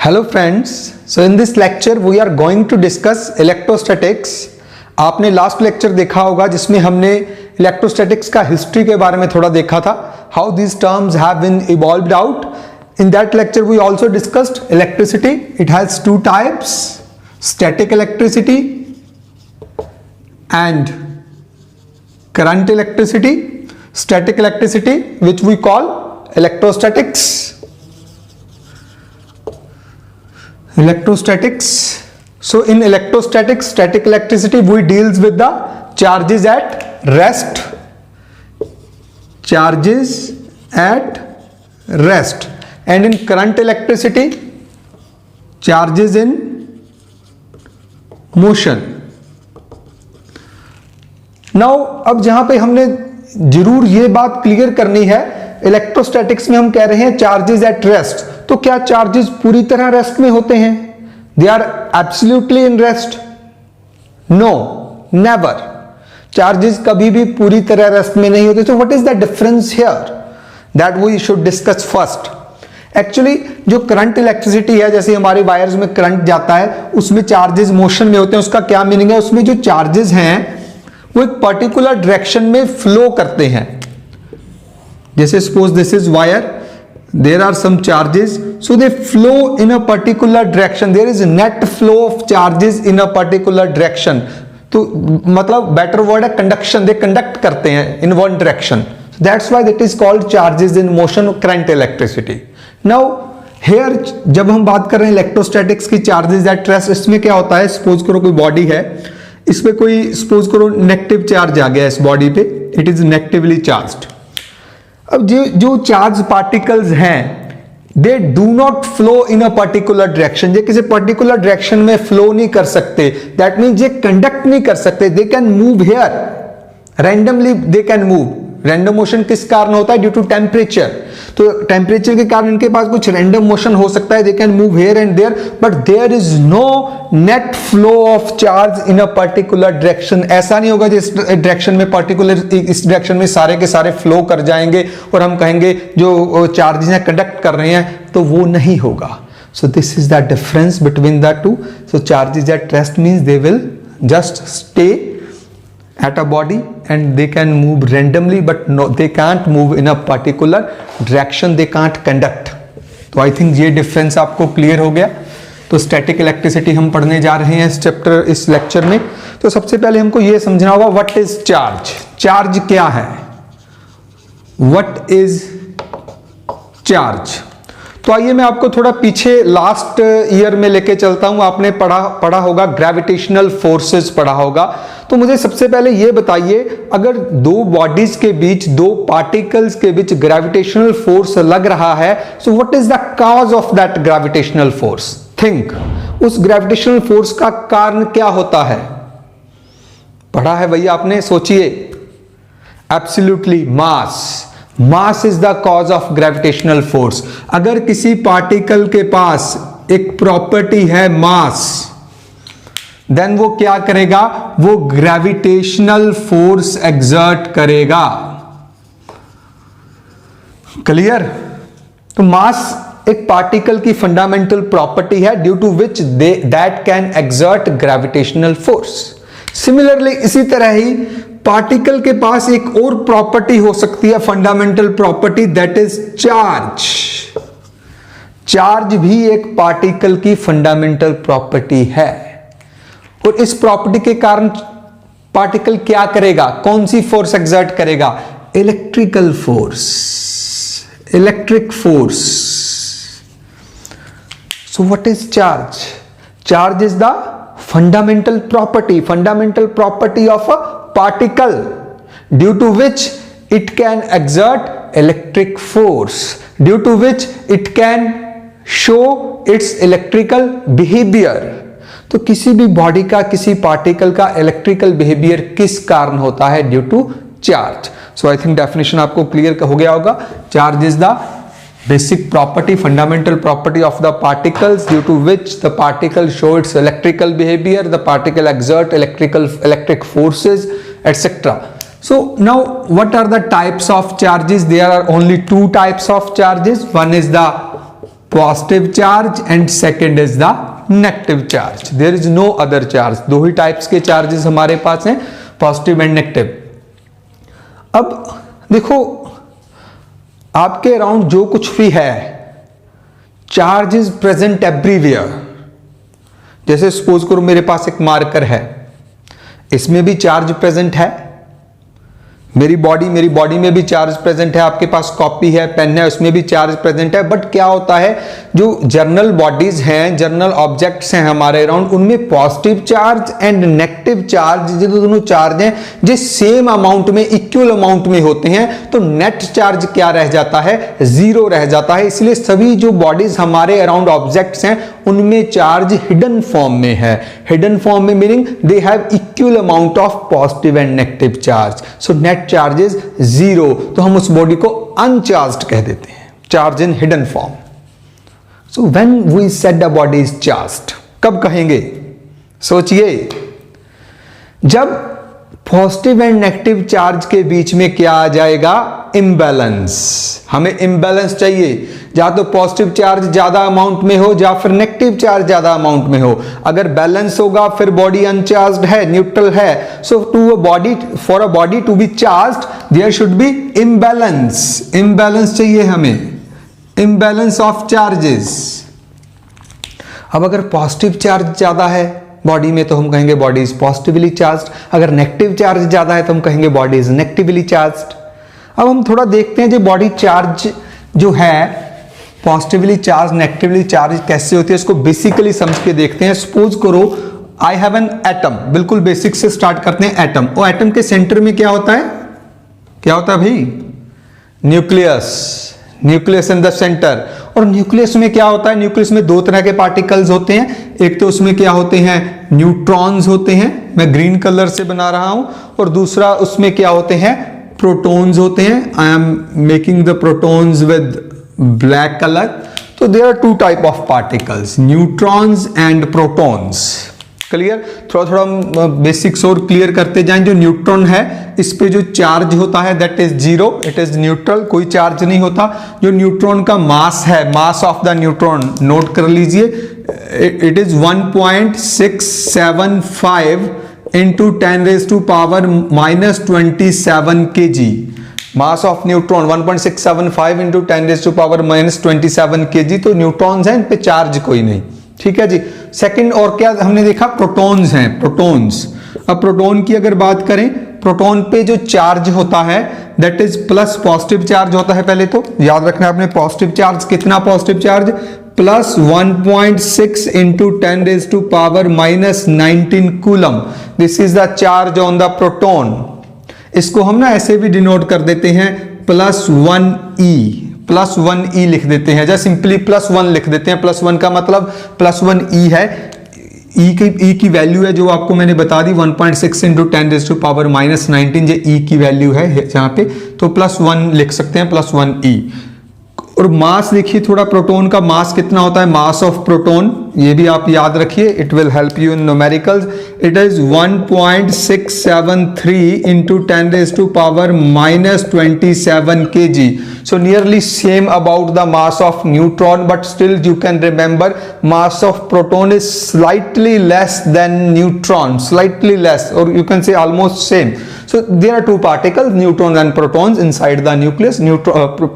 Hello friends, so in this lecture we are going to discuss electrostatics. आपने last lecture देखा होगा जिसमें हमने इलेक्ट्रोस्टैटिक्स का हिस्ट्री के बारे में थोड़ा देखा था, how these terms have been evolved out. In that lecture we also discussed electricity. It has two types, static electricity and current electricity. Static electricity, which we call electrostatics. Electrostatics. So in electrostatics, static electricity, we deals with the charges at rest. Charges at rest. And in current electricity, charges in motion. Now अब जहां पे हमने जरूर ये बात clear करनी है, electrostatics में हम कह रहे हैं चार्जेस एट रेस्ट. तो क्या चार्जेस पूरी तरह रेस्ट में होते हैं? They are absolutely in rest? No, never. Charges कभी भी पूरी तरह रेस्ट में नहीं होते. तो what is the difference here? That we should discuss first. Actually जो करंट इलेक्ट्रिसिटी है, जैसे हमारे वायर्स में करंट जाता है, उसमें चार्जेस मोशन में होते हैं. उसका क्या मीनिंग है? उसमें जो चार्जेस हैं वो एक पर्टिकुलर डायरेक्शन में फ्लो करते हैं. जैसे suppose this is wire, there are some charges, so they flow in a particular direction. There is net flow of charges in a particular direction. तो मतलब बेटर वर्ड है कंडक्शन. दे कंडक्ट करते हैं in one direction. That's why that is called charges in motion, current electricity. Now here जब हम बात कर रहे हैं इलेक्ट्रोस्टैटिक्स की चार्जेस एट रेस्ट, इसमें क्या होता है? सपोज करो कोई बॉडी है, इस पे कोई सपोज करो नेगेटिव चार्ज आ गया इस बॉडी पे, इट इज नेगेटिवली चार्ज्ड. अब जो चार्ज पार्टिकल्स हैं, they do not flow in a particular direction. ये किसी पर्टिकुलर डायरेक्शन में फ्लो नहीं कर सकते. दैट मीन्स ये कंडक्ट नहीं कर सकते. They can move here randomly, they can move. Random motion किस कारण होता है? Due to temperature. तो टेम्परेचर के कारण इनके पास कुछ रैंडम मोशन हो सकता है. They can move here and there, but there is no net flow of charge in a particular direction. ऐसा नहीं होगा जिस डायरेक्शन में पर्टिकुलर, इस डायरेक्शन में सारे के सारे फ्लो कर जाएंगे और हम कहेंगे जो चार्जेस हैं कंडक्ट कर रहे हैं, तो वो नहीं होगा. So this is the difference between the two. So charges at rest means they will just stay at a body and they can move randomly, but no, they can't move in a particular direction. They can't conduct. तो I think ये difference आपको clear हो गया. तो static electricity हम पढ़ने जा रहे हैं इस चैप्टर, इस लेक्चर में. तो सबसे पहले हमको ये समझना होगा व्हाट इज चार्ज. चार्ज क्या है? What is charge? तो आइए मैं आपको थोड़ा पीछे लास्ट ईयर में लेके चलता हूं. आपने पढ़ा होगा ग्रेविटेशनल फोर्सेस पढ़ा होगा. तो मुझे सबसे पहले ये बताइए, अगर दो बॉडीज के बीच, दो पार्टिकल्स के बीच ग्रेविटेशनल फोर्स लग रहा है, so what is the cause of that gravitational force? Think. उस ग्रेविटेशनल फोर्स का कारण क्या होता है? पढ़ा है भैया आपने? सोचिए. Absolutely mass. Mass is the cause of gravitational force. अगर किसी पार्टिकल के पास एक प्रॉपर्टी है मास, देन वो क्या करेगा? वो ग्रेविटेशनल फोर्स एक्सर्ट करेगा. क्लियर? तो मास एक पार्टिकल की फंडामेंटल प्रॉपर्टी है, due to which that can exert gravitational force. Similarly इसी तरह ही पार्टिकल के पास एक और प्रॉपर्टी हो सकती है, fundamental property, that is charge. Charge भी एक पार्टिकल की फंडामेंटल प्रॉपर्टी है. और इस प्रॉपर्टी के कारण पार्टिकल क्या करेगा? कौन सी फोर्स एक्सर्ट करेगा? Electrical force. Electric force. So what is charge? Charge is the fundamental property of a particle, due to which it can exert electric force, due to which it can show its electrical behavior. तो किसी भी body का, किसी particle का electrical behaviour किस कारण होता है? Due to charge. So I think definition आपको क्लियर हो गया होगा. Charge is the basic property, fundamental property of the particles, due to which the particle show its electrical behavior, the particle exert electric forces, etc. So now what are the types of charges? There are only two types of charges. One is the positive charge and second is the negative charge. There is no other charge. दो ही types के charges हमारे पास हैं, positive and negative. अब देखो आपके around जो कुछ भी है, चार्ज इज प्रेजेंट एवरीवेयर। जैसे सपोज करो मेरे पास एक मार्कर है, इसमें भी चार्ज प्रेजेंट है। मेरी बॉडी में भी चार्ज प्रेजेंट है। आपके पास कॉपी है, पेन है, उसमें भी चार्ज प्रेजेंट है। बट क्या होता है, जो जर्नल बॉडीज हैं, जर्नल ऑब्जेक्ट्स हैं हमारे अराउंड, उनमें positive charge and negative charge, जो दोनों चार्ज हैं, जो सेम अमाउंट में, इक्वल अमाउंट में होते हैं, तो नेट चार्ज क्या रह जाता है, जीरो रह जाता है। इसलिए सभी जो बॉडीज हमारे अराउंड ऑब्जेक्ट्स हैं, उनमें चार्ज हिडन फॉर्म में है। हिडन फॉर्म में meaning they have equal amount of positive and negative charge. So net charge is zero, तो हम उस बॉडी को अनचार्ज्ड कह देते हैं, charge in hidden form. So when we said the body is charged, कब कहेंगे, सोचिए, जब पॉजिटिव एंड नेगेटिव चार्ज के बीच में क्या आ जाएगा, इम्बैलेंस। हमें इम्बैलेंस चाहिए, या तो पॉजिटिव चार्ज ज्यादा अमाउंट में हो या फिर नेगेटिव चार्ज ज्यादा अमाउंट में हो। अगर बैलेंस होगा फिर बॉडी अनचार्ज्ड है, न्यूट्रल है। So to a body, for a body to be charged, there should be imbalance. Imbalance चाहिए हमें, इम्बैलेंस ऑफ चार्जेस। अब अगर पॉजिटिव चार्ज ज्यादा है बॉडी में, तो हम कहेंगे बॉडी इज पॉजिटिवली चार्ज्ड। अगर नेगेटिव चार्ज ज्यादा है तो हम कहेंगे बॉडी इज नेगेटिवली चार्ज्ड। अब हम थोड़ा देखते हैं जो बॉडी चार्ज जो है, पॉजिटिवली चार्ज नेगेटिवली चार्ज कैसे होती है, इसको बेसिकली समझ के देखते हैं। सपोज करो आई हैव एन एटम, बिल्कुल बेसिक से स्टार्ट करते हैं। एटम, और एटम के सेंटर में क्या होता है, क्या होता है भाई, nucleus. Nucleus in the centre. और न्यूक्लियस में क्या होता है, न्यूक्लियस में दो तरह के पार्टिकल्स होते हैं। एक तो उसमें क्या होते हैं, न्यूट्रॉन्स होते हैं, मैं ग्रीन कलर से बना रहा हूं। और दूसरा उसमें क्या होते हैं, प्रोटॉन्स होते हैं। I am making the protons with black colour. तो there are two type of particles, neutrons and protons. Clear, थोड़ा थोड़ा बेसिक्स और क्लियर करते जाएं। जो न्यूट्रॉन है, इस पे जो चार्ज होता है that is zero, it is neutral, कोई चार्ज नहीं होता। जो न्यूट्रॉन का मास है, mass of the neutron note कर लीजिए, it is 1.675 into 10⁻⁻27 kg। Mass of neutron 1.675 into 10⁻⁻27 kg। तो न्यूट्रॉन्स हैं, इन पे चार्ज कोई नहीं। ठीक है जी। सेकंड और क्या हमने देखा, प्रोटॉन्स हैं, प्रोटॉन्स। अब प्रोटॉन की अगर बात करें, प्रोटॉन पे जो चार्ज होता है that is plus positive charge होता है। पहले तो याद रखना आपने, पॉजिटिव चार्ज कितना, positive charge plus 1.6 into 10⁻⁻19 coulomb. This is the charge on the proton. इसको हम ना ऐसे भी डिनोट कर देते हैं, +1e, +1e लिख देते हैं, जैसे सिंपली +1 लिख देते हैं। +1 का मतलब +1e है। e की वैल्यू है जो आपको मैंने बता दी, 1.6 इंटू 10⁻⁻19, ये e की वैल्यू है यहाँ पे, तो +1 लिख सकते हैं, +1e। और मास देखिए थोड़ा, प्रोटॉन का मास कितना होता है, मास ऑफ प्रोटॉन, ये भी आप याद रखिए, it will help you in numericals. It is 1.673 into 10⁻⁻27 kg। So nearly same about the mass of neutron, but still you can remember mass of proton is slightly less than neutron, slightly less, or you can say almost same. So there are two particles, neutrons and protons inside the nucleus.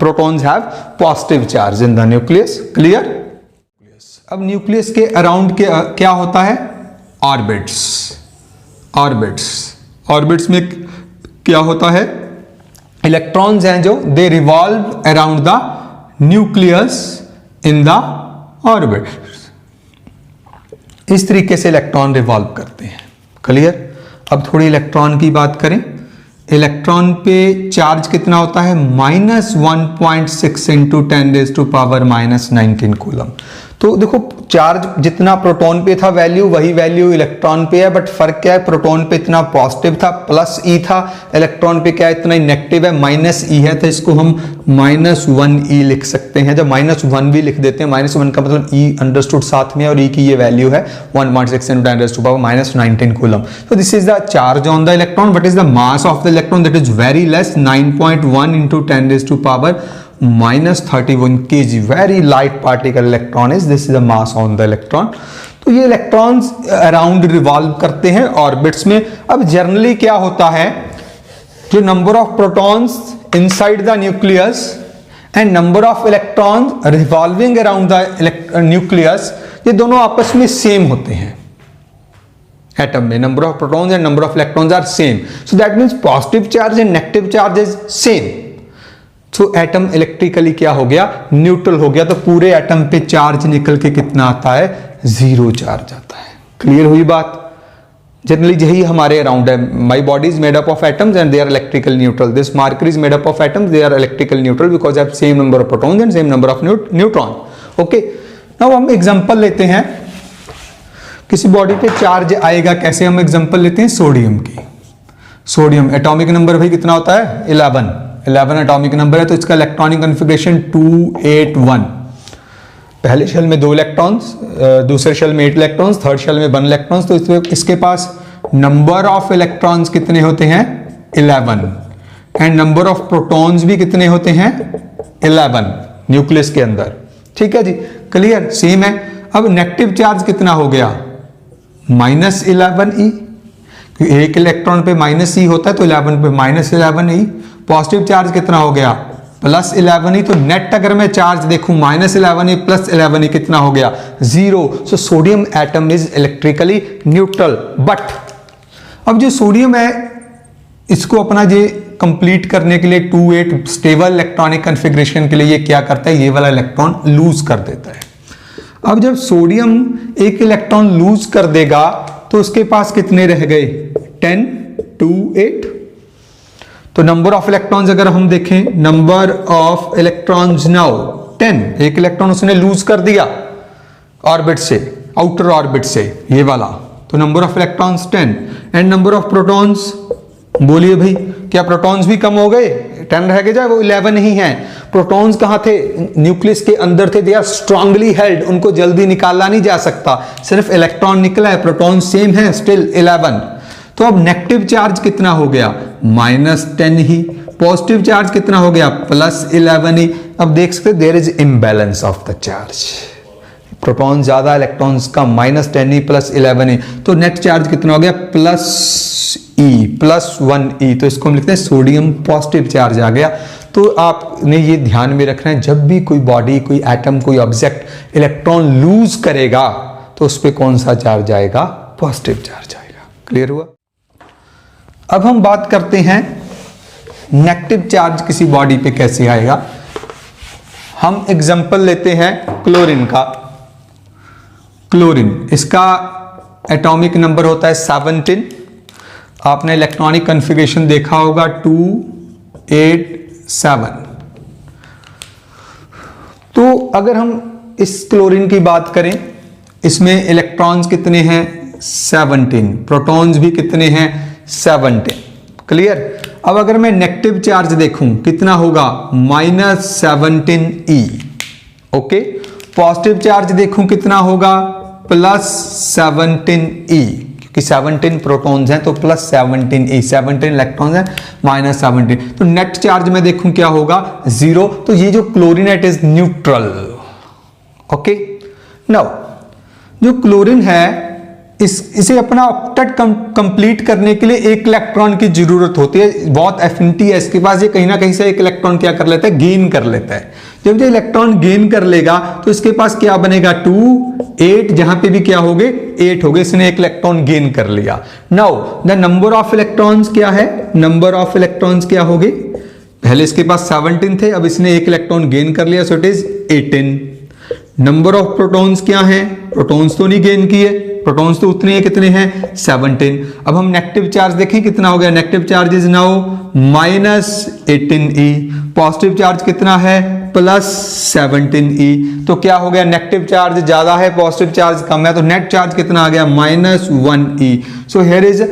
Protons have positive charge in the nucleus. Clear? अब nucleus के around के क्या होता है, orbits. Orbits में क्या होता है, इलेक्ट्रॉन्स हैं जो दे revolve around the nucleus in the orbit. इस तरीके से इलेक्ट्रॉन रिवॉल्व करते हैं। क्लियर। अब थोड़ी इलेक्ट्रॉन की बात करें। इलेक्ट्रॉन पे चार्ज कितना होता है, -1.6 इंटू 10⁻⁻19 कूलम। तो देखो चार्ज जितना प्रोटॉन पे था वैल्यू, वही वैल्यू इलेक्ट्रॉन पे है, बट फर्क क्या है, प्रोटॉन पे इतना पॉजिटिव था +e था, इलेक्ट्रॉन पे क्या इतना नेगेटिव है -e है, तो इसको हम -1e लिख सकते हैं। जब -1 भी लिख देते हैं, -1 का मतलब e अंडरस्टूड साथ में, और e की ये वैल्यू है 1.6 इंटू 10⁻⁻19 कूलम। तो this is the charge on the electron. What is the mass of the electron, that is very less, 9.1 into 10⁻⁻ -31 kg, very light particle electron is, this is the mass on the electron. तो ये electrons around revolve करते हैं orbits में। अब generally क्या होता है, जो number of protons inside the nucleus and number of electrons revolving around the nucleus, ये दोनों आपस में सेम होते हैं एटम में। Number of protons and number of electrons are same, so that means positive charge and negative charge is same. So atom electrically क्या हो गया, न्यूट्रल हो गया। तो पूरे एटम पे चार्ज निकल के कितना आता है, 0 चार्ज आता है। क्लियर हुई बात? जनरली यही हमारे अराउंड है। My body is made up of atoms and they are electrical neutral. This marker is made up of atoms, they are electrical neutral because they have same number of protons and same number of neutron. Okay, now हम example लेते हैं, किसी body पे charge आएगा कैसे। हम example लेते हैं सोडियम की। सोडियम एटॉमिक नंबर भाई कितना होता है, 11 एटॉमिक नंबर है। तो इसका इलेक्ट्रॉनिक कॉन्फ़िगरेशन 281। पहले शेल में 2 इलेक्ट्रॉन्स, दूसरे शेल में 8 इलेक्ट्रॉन्स, थर्ड शेल में 1 इलेक्ट्रॉन्स। तो इसके पास नंबर ऑफ इलेक्ट्रॉन्स कितने होते हैं, 11, एंड नंबर ऑफ प्रोटॉन्स भी कितने होते हैं, 11 न्यूक्लियस के अंदर। ठीक है जी, क्लियर, सेम है। अब नेगेटिव चार्ज कितना हो गया, -11e, क्योंकि एक इलेक्ट्रॉन पे -e होता है तो 11 पे -11e। पॉजिटिव चार्ज कितना हो गया, +11e। तो नेट अगर मैं चार्ज देखूं -11e + 11e कितना हो गया, 0। So sodium atom is electrically neutral. But अब जो सोडियम है, इसको अपना ये कंप्लीट करने के लिए 28 स्टेबल इलेक्ट्रॉनिक कॉन्फ़िगरेशन के लिए ये क्या करता है, ये वाला इलेक्ट्रॉन लूज कर देता है। अब जब सोडियम एक इलेक्ट्रॉन लूज कर देगा तो उसके पास कितने रह गए, 10, 2, 8। तो नंबर ऑफ इलेक्ट्रॉन्स अगर हम देखें, नंबर ऑफ इलेक्ट्रॉन्स नाउ 10, एक इलेक्ट्रॉन उसने लूज कर दिया ऑर्बिट से, आउटर ऑर्बिट से, ये वाला। तो number of electrons 10 and number of protons, बोलिए भाई क्या प्रोटॉन्स भी कम हो गए, 10 रह गए, जाए वो 11 ही हैं। प्रोटॉन्स कहां थे, न्यूक्लियस के अंदर थे, दे आर स्ट्रांगली हेल्ड, उनको जल्दी निकाला नहीं जा सकता। सिर्फ इलेक्ट्रॉन निकला है, प्रोटॉन सेम है, स्टिल 11। तो अब नेगेटिव चार्ज कितना हो गया, -10 ही। पॉजिटिव चार्ज कितना हो गया, +11 ही। अब देख सकते there is imbalance of the charge, proton ज्यादा इलेक्ट्रॉन्स कम, -10 ही +11 ही। तो नेट चार्ज कितना हो गया, +1e। तो इसको हम लिखते हैं सोडियम पॉजिटिव चार्ज आ गया। तो आपने ये ध्यान में रखना है, जब भी कोई बॉडी, कोई एटम, कोई ऑब्जेक्ट इलेक्ट्रॉन लूज करेगा तो उस पर कौन सा चार्ज आएगा, पॉजिटिव चार्ज आएगा। क्लियर हुआ? अब हम बात करते हैं नेगेटिव चार्ज किसी बॉडी पे कैसे आएगा। हम एग्जांपल लेते हैं क्लोरीन का। क्लोरीन, इसका एटॉमिक नंबर होता है 17। आपने इलेक्ट्रॉनिक कॉन्फ़िगरेशन देखा होगा 287। तो अगर हम इस क्लोरीन की बात करें, इसमें इलेक्ट्रॉन्स कितने हैं, 17, प्रोटॉन्स भी कितने हैं, 17। क्लियर? अब अगर मैं नेगेटिव चार्ज देखूं कितना होगा, -17e। ओके, पॉजिटिव चार्ज देखूं कितना होगा, +17e, क्योंकि 17 प्रोटॉन्स हैं तो +17e, 17 इलेक्ट्रॉन्स हैं, -17। तो नेट चार्ज में देखूं क्या होगा, 0। तो ये जो chlorine it is neutral. Okay, now जो क्लोरीन है, इसे अपना ऑक्टेट कंप्लीट करने के लिए एक इलेक्ट्रॉन की जरूरत होती है। बहुत एफिनिटी है इसके पास, ये कहीं ना कहीं से एक इलेक्ट्रॉन क्या कर लेता है, गेन कर लेता है। जब ये इलेक्ट्रॉन गेन कर लेगा तो इसके पास क्या बनेगा, 2, 8, जहां पे भी क्या हो गए, 8 हो गए। इसने एक इलेक्ट्रॉन गेन कर लिया। Now the number of electrons क्या है, नंबर ऑफ इलेक्ट्रॉन्स क्या हो गए, पहले इसके पास 17 थे, अब इसने एक इलेक्ट्रॉन गेन कर लिया, so it is 18। Number of protons क्या है, प्रोटॉन्स तो नहीं गेन किए, प्रोटॉन्स तो उतने हैं, कितने हैं, 17। अब हम नेगेटिव चार्ज देखें कितना हो गया, negative charge is now -18e। Positive charge कितना है, +17e। तो क्या हो गया, नेगेटिव चार्ज ज्यादा है, पॉजिटिव चार्ज कम है, तो नेट चार्ज कितना आ गया, -1e। So here is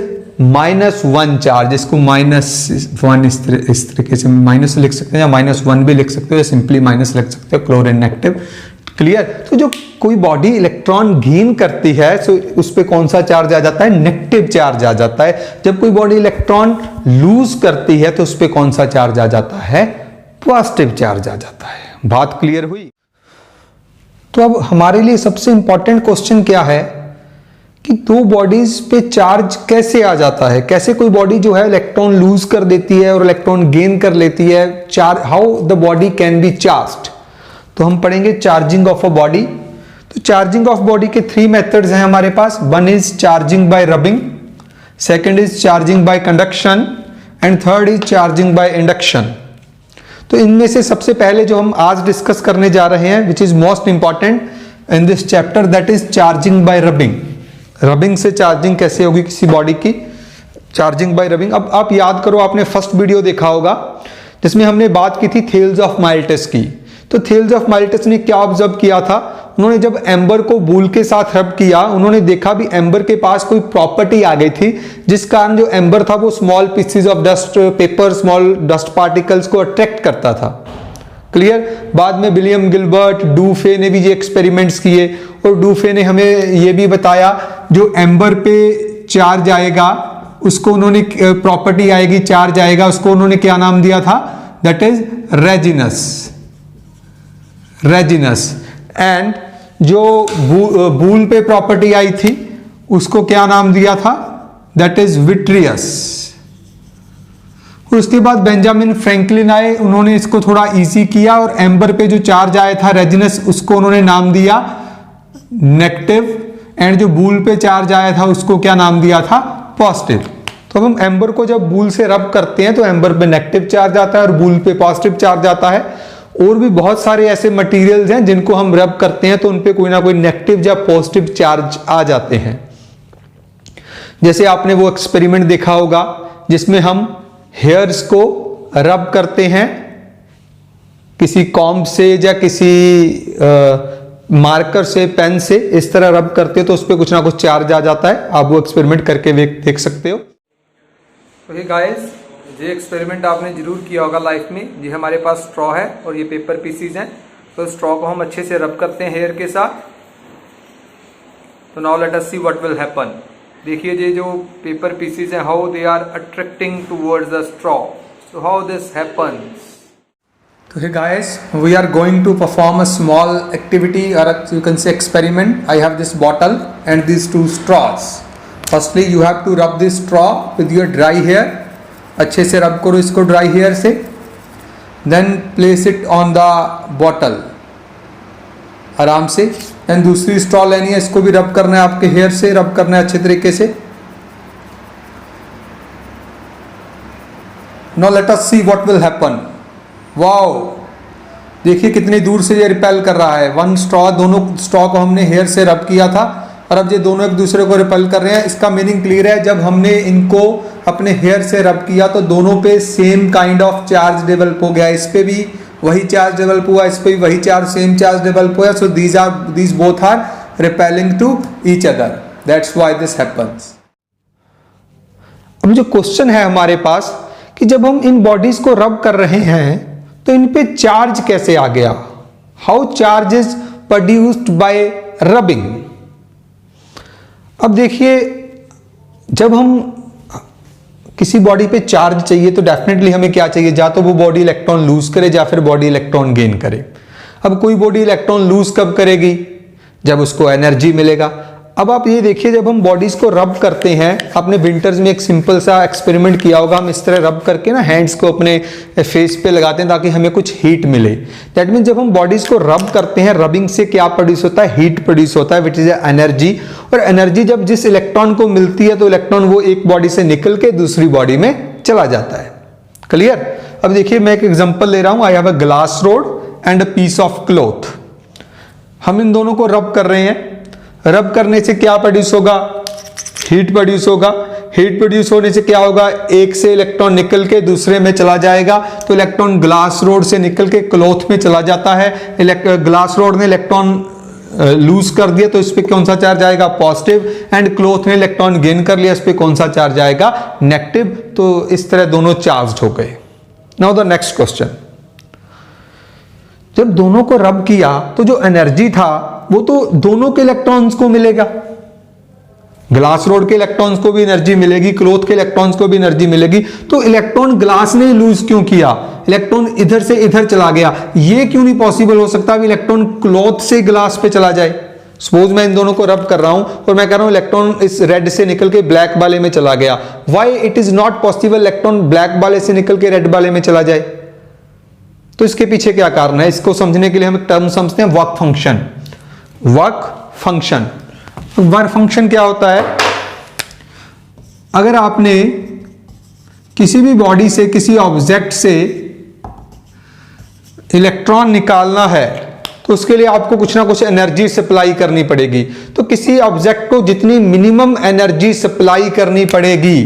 -1 charge. इसको -1 इस तरीके से माइनस लिख सकते हैं, या -1 भी लिख सकते हो, या सिंपली माइनस लिख सकते हो, क्लोरीन नेगेटिव। क्लियर? तो जो कोई बॉडी इलेक्ट्रॉन गेन करती है तो उस पे कौन सा चार्ज आ जाता है, नेगेटिव चार्ज आ जाता है। जब कोई बॉडी इलेक्ट्रॉन लूज करती है तो उस पे कौन सा चार्ज आ जाता है, पॉजिटिव चार्ज आ जाता है। बात क्लियर हुई? तो अब हमारे लिए सबसे इंपॉर्टेंट क्वेश्चन क्या है कि दो बॉडीज पे चार्ज कैसे आ जाता है, कैसे कोई बॉडी जो है इलेक्ट्रॉन लूज कर देती है और इलेक्ट्रॉन गेन कर लेती है, how the body can be charged. तो हम पढ़ेंगे चार्जिंग ऑफ अ बॉडी। तो चार्जिंग ऑफ बॉडी के 3 मेथड्स हैं हमारे पास। One is charging by rubbing, second is charging by conduction and third is charging by induction. तो इनमें से सबसे पहले जो हम आज डिस्कस करने जा रहे हैं, which is most important in this chapter, that is charging by rubbing. Rubbing से चार्जिंग कैसे होगी किसी बॉडी की, चार्जिंग बाय रबिंग। अब आप याद करो, आपने फर्स्ट वीडियो देखा होगा जिसमें हमने बात की थी थेल्स ऑफ माइल्टस की। तो थेल्स ऑफ माइल्टस ने क्या ऑब्जर्व किया था, उन्होंने जब एम्बर को वूल के साथ रब किया, उन्होंने देखा भी एम्बर के पास कोई प्रॉपर्टी आ गई थी जिस कारण जो एम्बर था वो small pieces of dust paper, small dust particles को अट्रैक्ट करता था। क्लियर? बाद में विलियम गिलबर्ट, डूफे ने भी ये एक्सपेरिमेंट्स किए और डूफे ने हमें ये भी बताया जो एम्बर पे चार्ज आएगा उसको उन्होंने प्रॉपर्टी आएगी, चार्ज आएगा, उसको उन्होंने क्या नाम दिया था, दैट इज रेजिनस। एंड जो वूल पे प्रॉपर्टी आई थी उसको क्या नाम दिया था, दैट इज विट्रियस। उसके बाद बेंजामिन फ्रैंकलिन आए, उन्होंने इसको थोड़ा इजी किया और एम्बर पे जो चार्ज आया था रेजिनस उसको उन्होंने नाम दिया नेगेटिव, एंड जो वूल पे चार्ज आया था उसको क्या नाम दिया था, पॉजिटिव। तो हम एम्बर को जब वूल से रब करते हैं तो एम्बर पे नेगेटिव चार्ज आता है और वूल पे पॉजिटिव चार्ज आता है। और भी बहुत सारे ऐसे मटेरियल्स हैं जिनको हम रब करते हैं तो उनपे कोई ना कोई नेगेटिव या पॉजिटिव चार्ज आ जाते हैं। जैसे आपने वो एक्सपेरिमेंट देखा होगा जिसमें हम हेयर्स को रब करते हैं किसी कॉम्ब से या किसी मार्कर से, पेन से, इस तरह रब करते हैं तो उस पर कुछ ना कुछ चार्ज आ जाता है। आप वो एक्सपेरिमेंट करके देख सकते हो। ओके गाइस, ये एक्सपेरिमेंट आपने जरूर किया होगा लाइफ में। ये हमारे पास स्ट्रॉ है और ये पेपर पीसीज हैं। तो स्ट्रॉ को हम अच्छे से रब करते हैं हेयर के साथ। तो now let us see what will happen. देखिए ये जो पेपर पीसीज हैं, how they are attracting towards the straw. So how this happens. So hey guys, we are going to perform a small activity or you can say experiment. I have this bottle and these 2 straws. Firstly, you have to rub this straw with your dry hair. अच्छे से रब करो इसको dry hair से। Then place it on the bottle. आराम से। Then दूसरी straw लेनी है, इसको भी रब करना है, आपके हेयर से रब करना है अच्छे तरीके से। Now let us see what will happen. Wow, देखिए कितनी दूर से ये रिपेल कर रहा है। वन स्ट्रॉ, दोनों स्ट्रॉ को हमने हेयर से रब किया था और अब ये दोनों एक दूसरे को रिपेल कर रहे हैं। इसका मीनिंग क्लियर है, जब हमने इनको अपने हेयर से रब किया तो दोनों पे same kind of charge develop हो गया। इस पे भी वही चार्ज डेवलप हुआ, इस पे भी वही चार्ज, सेम चार्ज डेवलप हुआ। So these both are repelling to each other, that's why this happens. अब जो क्वेश्चन है हमारे पास कि जब हम इन बॉडीज को रब कर रहे हैं तो इन पे चार्ज कैसे आ गया, how charge is produced by rubbing. अब देखिए, जब हम किसी बॉडी पे चार्ज चाहिए तो डेफिनेटली हमें क्या चाहिए, या तो वो बॉडी इलेक्ट्रॉन लूज करे या फिर बॉडी इलेक्ट्रॉन गेन करे। अब कोई बॉडी इलेक्ट्रॉन लूज कब करेगी, जब उसको एनर्जी मिलेगा। अब आप ये देखिए, जब हम बॉडीज को रब करते हैं, आपने विंटर्स में एक सिंपल सा एक्सपेरिमेंट किया होगा, हम इस तरह रब करके ना हैंड्स को अपने फेस पे लगाते हैं ताकि हमें कुछ हीट मिले। दैट मीन जब हम बॉडीज को रब करते हैं, रबिंग से क्या प्रोड्यूस होता है, हीट प्रोड्यूस होता है, विच इज एनर्जी। और एनर्जी जब जिस इलेक्ट्रॉन को मिलती है तो इलेक्ट्रॉन वो एक बॉडी से निकल के दूसरी बॉडी में चला जाता है। क्लियर? अब देखिए, मैं एक एग्जांपल ले रहा हूं। I have a glass rod and a piece of cloth. हम इन दोनों को रब कर रहे हैं। रब करने से क्या प्रोड्यूस होगा, हीट प्रोड्यूस होगा। हीट प्रोड्यूस होने से क्या होगा, एक से इलेक्ट्रॉन निकल के दूसरे में चला जाएगा। तो इलेक्ट्रॉन ग्लास रोड से निकल के क्लॉथ में चला जाता है। ग्लास रोड ने इलेक्ट्रॉन लूज कर दिया तो इस पे कौन सा चार्ज आएगा, पॉजिटिव। एंड क्लॉथ ने इलेक्ट्रॉन गेन कर लिया, इस पे कौन सा चार्ज आएगा, नेगेटिव। तो इस तरह दोनों चार्ज हो गए। नाउ द नेक्स्ट क्वेश्चन, जब दोनों को रब किया तो जो एनर्जी था वो तो दोनों के इलेक्ट्रॉन्स को मिलेगा। ग्लास रोड के इलेक्ट्रॉन्स को भी एनर्जी मिलेगी, क्लॉथ के इलेक्ट्रॉन्स को भी एनर्जी मिलेगी। तो इलेक्ट्रॉन ग्लास ने लूज क्यों किया, इलेक्ट्रॉन इधर से इधर चला गया। ये क्यों नहीं पॉसिबल हो सकता इलेक्ट्रॉन क्लॉथ से ग्लास पे चला जाए? सपोज मैं इन दोनों को रब कर रहा हूं और मैं कह रहा हूं इलेक्ट्रॉन इस रेड से निकल के ब्लैक वाले में चला गया। Why it is not possible electron black वाले से निकल के रेड वाले में चला जाए? तो इसके पीछे क्या कारण है, इसको समझने के लिए हम एक टर्म समझते हैं, work function. Work function, work function क्या होता है? अगर आपने किसी भी बॉडी से, किसी ऑब्जेक्ट से इलेक्ट्रॉन निकालना है तो उसके लिए आपको कुछ ना कुछ एनर्जी सप्लाई करनी पड़ेगी। तो किसी ऑब्जेक्ट को जितनी मिनिमम एनर्जी सप्लाई करनी पड़ेगी,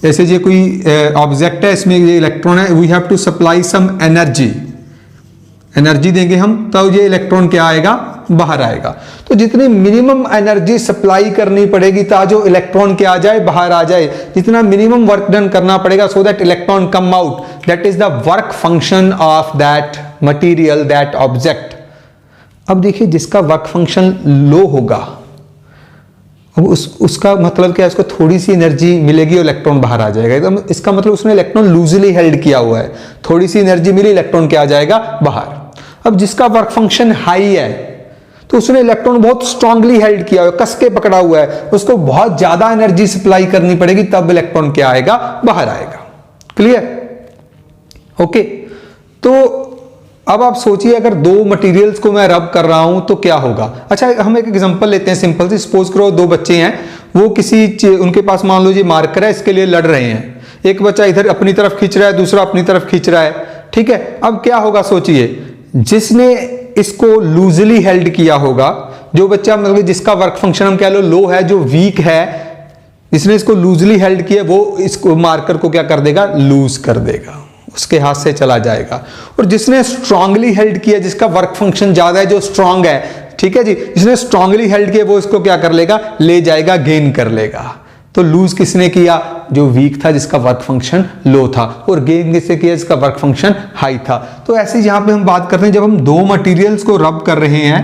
जैसे ये कोई ऑब्जेक्ट है, इसमें ये इलेक्ट्रॉन है, we have to supply some energy, energy देंगे हम तब ये इलेक्ट्रॉन क्या आएगा, बाहर आएगा। तो जितनी मिनिमम एनर्जी सप्लाई करनी पड़ेगी ताकि इलेक्ट्रॉन क्या आ जाए, बाहर आ जाए, जितना मिनिमम वर्क डन करना पड़ेगा so that electron come out, that is the work function of that material, that object. अब देखिए जिसका वर्क फंक्शन लो होगा, अब उसका मतलब क्या है, उसको थोड़ी सी एनर्जी मिलेगी और इलेक्ट्रॉन बाहर आ जाएगा। एकदम इसका मतलब उसने इलेक्ट्रॉन लूजली हेल्ड किया हुआ है, थोड़ी सी एनर्जी मिली, इलेक्ट्रॉन क्या आ जाएगा, बाहर। अब जिसका वर्क फंक्शन हाई है तो उसने इलेक्ट्रॉन बहुत स्ट्रांगली हेल्ड किया हुआ है, कस के पकड़ा हुआ है, उसको बहुत ज्यादा एनर्जी सप्लाई करनी पड़ेगी तब इलेक्ट्रॉन क्या आएगा, बाहर आएगा। क्लियर? ओके। तो अब आप सोचिए अगर दो मटेरियल्स को मैं रब कर रहा हूं तो क्या होगा। अच्छा हम एक एग्जांपल लेते हैं सिंपल सी। सपोज करो दो बच्चे हैं, वो उनके पास मान लो जी मार्कर है, इसके लिए लड़ रहे हैं। एक बच्चा इधर अपनी तरफ खींच रहा है, दूसरा अपनी तरफ खींच रहा है, ठीक है। अब क्या होगा सोचिए, जिसने इसको लूजली हेल्ड किया होगा, जो बच्चा मतलब जिसका वर्क फंक्शन हम कह लो है, जो वीक है, जिसने इसको लूजली हेल्ड किया वो इसको मार्कर को क्या कर देगा, लूज कर देगा, उसके हाथ से चला जाएगा। और जिसने स्ट्रांगली हेल्ड किया, जिसका वर्क फंक्शन ज्यादा है, जो स्ट्रांग है, ठीक है जी, जिसने स्ट्रांगली हेल्ड किया वो इसको क्या कर लेगा, ले जाएगा, गेन कर लेगा। तो लूज किसने किया, जो वीक था, जिसका वर्क फंक्शन लो था, और गेन किसने किया, जिसका वर्क फंक्शन हाई था। तो ऐसे यहां पे हम बात करते हैं जब हम दो मटेरियल्स को रब कर रहे हैं,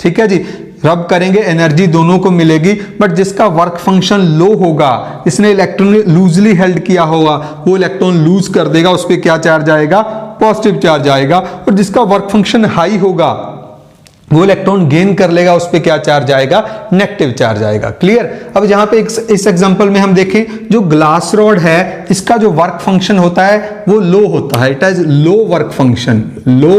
ठीक है जी, रब करेंगे, एनर्जी दोनों को मिलेगी, बट जिसका वर्क फंक्शन लो होगा, जिसने इलेक्ट्रॉन लूजली हेल्ड किया होगा, वो इलेक्ट्रॉन लूज कर देगा, उस पर क्या चार्ज आएगा, पॉजिटिव चार्ज आएगा। और जिसका वर्क फंक्शन हाई होगा वो इलेक्ट्रॉन गेन कर लेगा, उस पर क्या चार्ज आएगा, नेगेटिव चार्ज आएगा। क्लियर? अब जहां पे इस एग्जांपल में हम देखें, जो ग्लास रॉड है इसका जो वर्क फंक्शन होता है वो लो होता है, it is low work function, low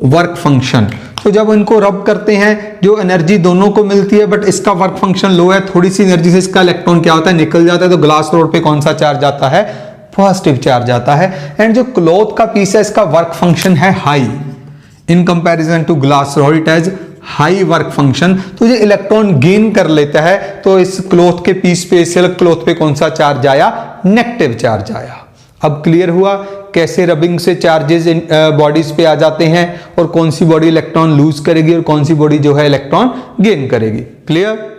work function. तो जब इनको रब करते हैं जो एनर्जी दोनों को मिलती है, बट इसका वर्क फंक्शन लो है, थोड़ी सी एनर्जी से इसका इलेक्ट्रॉन क्या होता है, निकल जाता है। तो ग्लास रॉड पे कौन सा चार्ज आता है, पॉजिटिव चार्ज आता है। एंड जो क्लॉथ का पीस है इसका वर्क फंक्शन है high in comparison to glass rod, it has high work function. तो ये इलेक्ट्रॉन गेन कर लेता है, तो इस क्लॉथ के पीस पे, सिल्क क्लॉथ पे कौन सा चार्ज आया, नेगेटिव चार्ज आया। अब क्लियर हुआ कैसे रबिंग से चार्जेस बॉडीज पे आ जाते हैं, और कौन सी बॉडी इलेक्ट्रॉन लूज करेगी और कौन सी बॉडी जो है इलेक्ट्रॉन गेन करेगी। क्लियर?